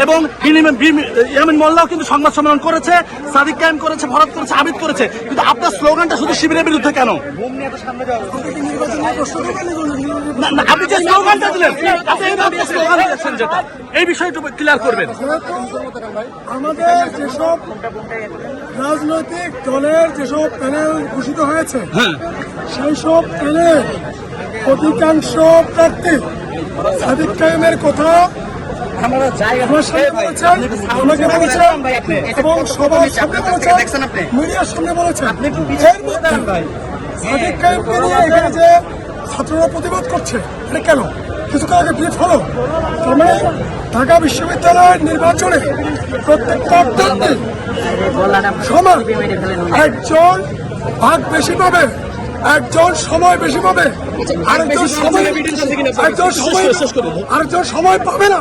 এবং ইয়ামিন মোল্লাও কিন্তু সংবাদ সম্মেলন করেছে, সাদিক কায়েম করেছে, ভরত করেছে, আবিদ করেছে, কিন্তু আপনার স্লোগানটা শুধু শিবিরের বিরুদ্ধে কেন? আপনি যে স্লোগানটা দিলেন, আপনি এইভাবে স্লোগান দিয়েছেন, যেটা এই বিষয়টা ক্লিয়ার করবেন। আমাদের যেসব রাজনৈতিক দলের যেসব প্যানেল ঘোষিত হয়েছে, সেই সব প্যানেল অধিকাংশ প্রার্থী সাদিক কায়েমের কথা আমার সামনে বলেছেন, আমাকে বলেছেন এবং সবার সামনে বলেছেন, মিডিয়ার সামনে বলেছেন। এর মধ্যে সাদিক কায়েমকে নিয়ে এখানে যে ছাত্ররা প্রতিবাদ করছে, এটা কেন? কিছুক্ষণ আগে ব্রিফ হলো, তার মানে ঢাকা বিশ্ববিদ্যালয়ের নির্বাচনে প্রত্যেকটা প্রার্থী সমান, একজন ভাগ বেশি পাবে, একজন সময় বেশি পাবে, আরেকজন সময় পাবে না।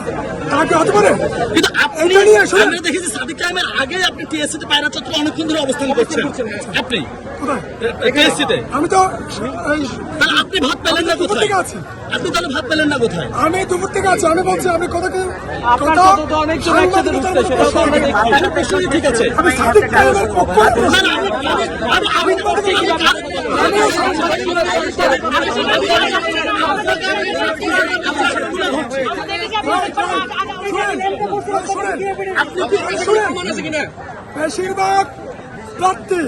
তাকে হতে পারে। কিন্তু আমরা দেখেছি সাদিক কায়েমের আগে আপনি টিএসসিতে পায়রা চত্বরে অনেকক্ষণ ধরে অবস্থান করছেন। আপনি টিএসসিতে, আমি তো তাহলে আপনি ভাত পেলেন না কোথায়? আপনি তাহলে ভাত পেলেন না কোথায়? আমি দুপুর থেকে আছি। আমি বলছি আমি কথাকে ঠিক আছে, আমি সাদিক কায়েমের পক্ষে বেশিরভাগ প্রার্থী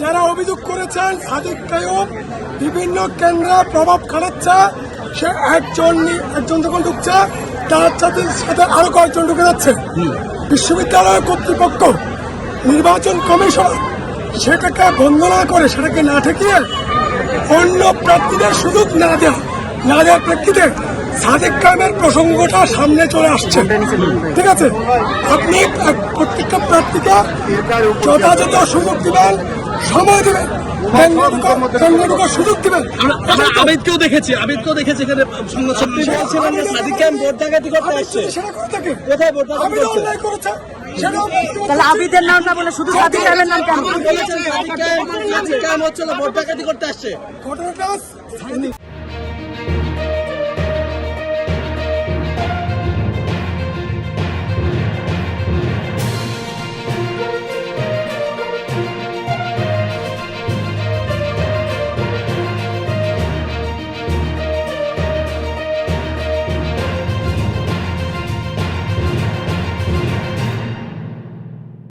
যারা অভিযোগ করেছেন সাদিক কায়েম বিভিন্ন কেন্দ্রে প্রভাব খাটাচ্ছে, সে একজন যখন ঢুকছে তার সাথে আরো কয়েকজন ঢুকে যাচ্ছে। বিশ্ববিদ্যালয় কর্তৃপক্ষ, নির্বাচন কমিশন সেটাকে বন্ধ না করে, সেটাকে না ঠেকিয়ে অন্য প্রার্থীদের সুযোগ না দেওয়ার প্রেক্ষিতে সাদিক কায়েমের প্রসঙ্গটা সামনে চলে আসছে। ঠিক আছে, আপনি প্রত্যেকটা প্রার্থীকে যথাযথ সুযোগ দিবেন, সময় দিবেন, সুযোগ দিবেন। আবিদকেও দেখেছি এখানে সংবাদ সম্মেলন বলছিলেন যে সাদিক কায়েম ভোট ডাকাতি করতে আসছে। সেটা করে থাকে, কোথায় ভোট অন্যায় করেছে। তাহলে আবিদের নাম না বলে শুধু সাদিক কায়েমের নাম কেন? সাদিক কায়েম হচ্ছে ভোট ডাকাতি করতে আসছে। ঘটনাটা